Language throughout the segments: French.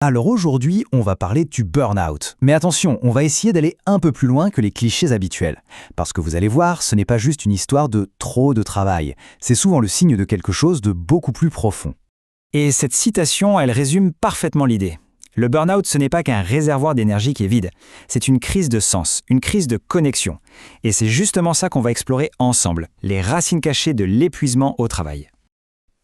Alors aujourd'hui, on va parler du burn-out. Mais attention, on va essayer d'aller un peu plus loin que les clichés habituels. Parce que vous allez voir, ce n'est pas juste une histoire de trop de travail. C'est souvent le signe de quelque chose de beaucoup plus profond. Et cette citation, elle résume parfaitement l'idée. Le burn-out, ce n'est pas qu'un réservoir d'énergie qui est vide. C'est une crise de sens, une crise de connexion. Et c'est justement ça qu'on va explorer ensemble, les racines cachées de l'épuisement au travail.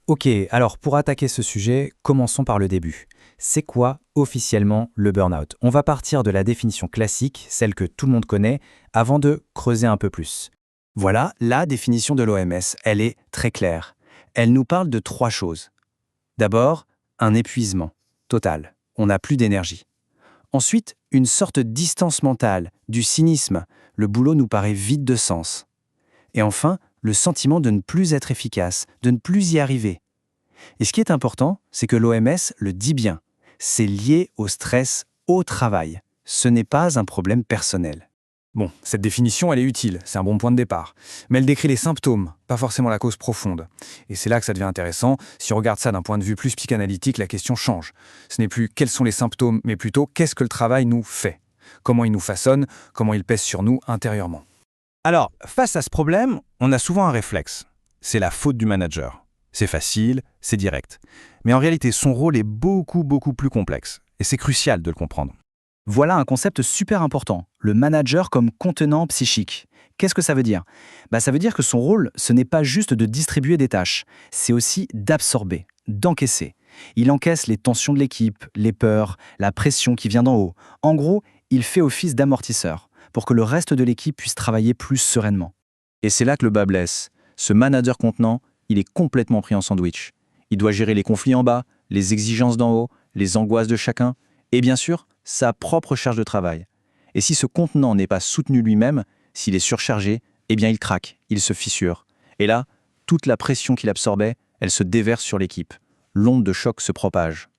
Ok, alors pour attaquer ce sujet, commençons par le début. C'est quoi officiellement le burn-out? On va partir de la définition classique, celle que tout le monde connaît, avant de creuser un peu plus. Voilà, la définition de l'OMS, elle est très claire. Elle nous parle de 3 choses. D'abord, un épuisement total. On n'a plus d'énergie. Ensuite, une sorte de distance mentale, du cynisme. Le boulot nous paraît vide de sens. Et enfin, le sentiment de ne plus être efficace, de ne plus y arriver. Et ce qui est important, c'est que l'OMS le dit bien. C'est lié au stress au travail. Ce n'est pas un problème personnel. Bon, cette définition, elle est utile, c'est un bon point de départ. Mais elle décrit les symptômes, pas forcément la cause profonde. Et c'est là que ça devient intéressant. Si on regarde ça d'un point de vue plus psychanalytique, la question change. Ce n'est plus quels sont les symptômes, mais plutôt qu'est-ce que le travail nous fait. Comment il nous façonne, comment il pèse sur nous intérieurement. Alors, face à ce problème, on a souvent un réflexe. C'est la faute du manager. C'est facile, c'est direct. Mais en réalité, son rôle est beaucoup plus complexe. Et c'est crucial de le comprendre. Voilà un concept super important, le manager comme contenant psychique. Qu'est-ce que ça veut dire? Ça veut dire que son rôle, ce n'est pas juste de distribuer des tâches, c'est aussi d'absorber, d'encaisser. Il encaisse les tensions de l'équipe, les peurs, la pression qui vient d'en haut. En gros, il fait office d'amortisseur pour que le reste de l'équipe puisse travailler plus sereinement. Et c'est là que le bas blesse. Ce manager contenant, il est complètement pris en sandwich. Il doit gérer les conflits en bas, les exigences d'en haut, les angoisses de chacun, et bien sûr, sa propre charge de travail. Et si ce contenant n'est pas soutenu lui-même, s'il est surchargé, eh bien il craque, il se fissure. Et là, toute la pression qu'il absorbait, elle se déverse sur l'équipe. L'onde de choc se propage.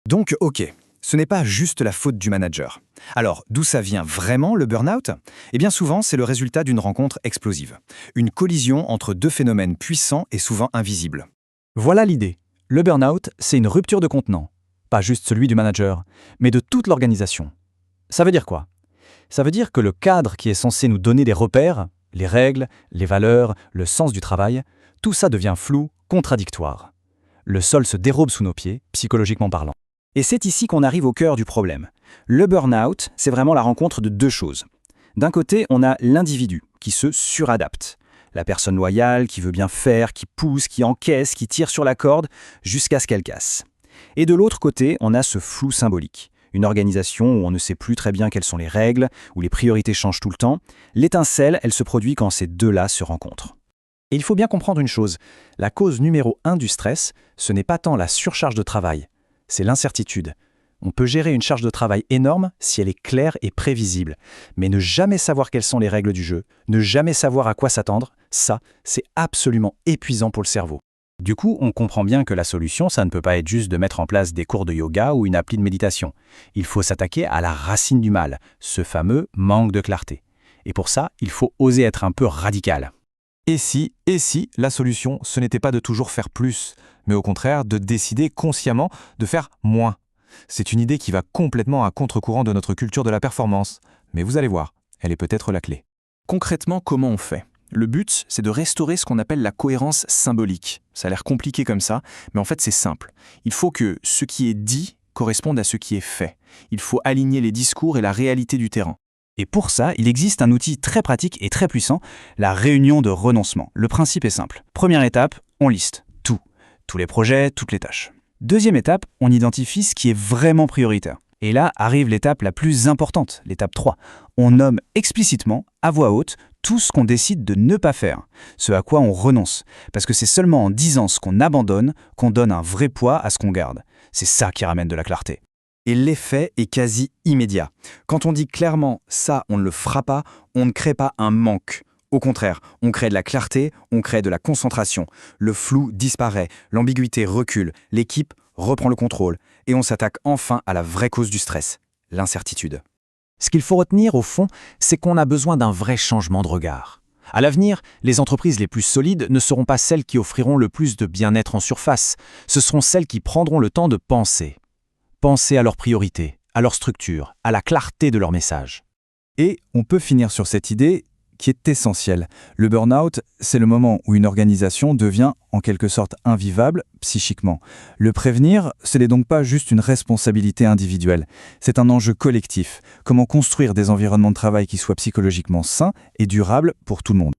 Donc, ok, ce n'est pas juste la faute du manager. Alors, d'où ça vient vraiment le burn-out? Eh bien souvent, c'est le résultat d'une rencontre explosive. Une collision entre 2 phénomènes puissants et souvent invisibles. Voilà l'idée. Le burn-out, c'est une rupture de contenant. Pas juste celui du manager, mais de toute l'organisation. Ça veut dire quoi? Ça veut dire que le cadre qui est censé nous donner des repères, les règles, les valeurs, le sens du travail, tout ça devient flou, contradictoire. Le sol se dérobe sous nos pieds, psychologiquement parlant. Et c'est ici qu'on arrive au cœur du problème. Le burn-out, c'est vraiment la rencontre de 2 choses. D'un côté, on a l'individu qui se suradapte. La personne loyale qui veut bien faire, qui pousse, qui encaisse, qui tire sur la corde jusqu'à ce qu'elle casse. Et de l'autre côté, on a ce flou symbolique. Une organisation où on ne sait plus très bien quelles sont les règles, où les priorités changent tout le temps. L'étincelle, elle se produit quand ces 2-là se rencontrent. Et il faut bien comprendre une chose, la cause numéro 1 du stress, ce n'est pas tant la surcharge de travail, c'est l'incertitude. On peut gérer une charge de travail énorme si elle est claire et prévisible, mais ne jamais savoir quelles sont les règles du jeu, ne jamais savoir à quoi s'attendre, ça, c'est absolument épuisant pour le cerveau. Du coup, on comprend bien que la solution, ça ne peut pas être juste de mettre en place des cours de yoga ou une appli de méditation. Il faut s'attaquer à la racine du mal, ce fameux manque de clarté. Et pour ça, il faut oser être un peu radical. Et si, la solution, ce n'était pas de toujours faire plus, mais au contraire de décider consciemment de faire moins. C'est une idée qui va complètement à contre-courant de notre culture de la performance. Mais vous allez voir, elle est peut-être la clé. Concrètement, comment on fait? Le but, c'est de restaurer ce qu'on appelle la cohérence symbolique. Ça a l'air compliqué comme ça, mais en fait c'est simple. Il faut que ce qui est dit corresponde à ce qui est fait. Il faut aligner les discours et la réalité du terrain. Et pour ça, il existe un outil très pratique et très puissant, la réunion de renoncement. Le principe est simple. Première étape, on liste tout. Tous les projets, toutes les tâches. Deuxième étape, on identifie ce qui est vraiment prioritaire. Et là arrive l'étape la plus importante, l'étape 3. On nomme explicitement, à voix haute, tout ce qu'on décide de ne pas faire, ce à quoi on renonce. Parce que c'est seulement en disant ce qu'on abandonne qu'on donne un vrai poids à ce qu'on garde. C'est ça qui ramène de la clarté. Et l'effet est quasi immédiat. Quand on dit clairement « ça, on ne le fera pas », on ne crée pas un manque. Au contraire, on crée de la clarté, on crée de la concentration. Le flou disparaît, l'ambiguïté recule, l'équipe reprend le contrôle et on s'attaque enfin à la vraie cause du stress, l'incertitude. Ce qu'il faut retenir au fond, c'est qu'on a besoin d'un vrai changement de regard. À l'avenir, les entreprises les plus solides ne seront pas celles qui offriront le plus de bien-être en surface, ce seront celles qui prendront le temps de penser. Pensez à leurs priorités, à leur structure, à la clarté de leur message. Et on peut finir sur cette idée qui est essentielle. Le burn-out, c'est le moment où une organisation devient en quelque sorte invivable psychiquement. Le prévenir, ce n'est donc pas juste une responsabilité individuelle, c'est un enjeu collectif. Comment construire des environnements de travail qui soient psychologiquement sains et durables pour tout le monde.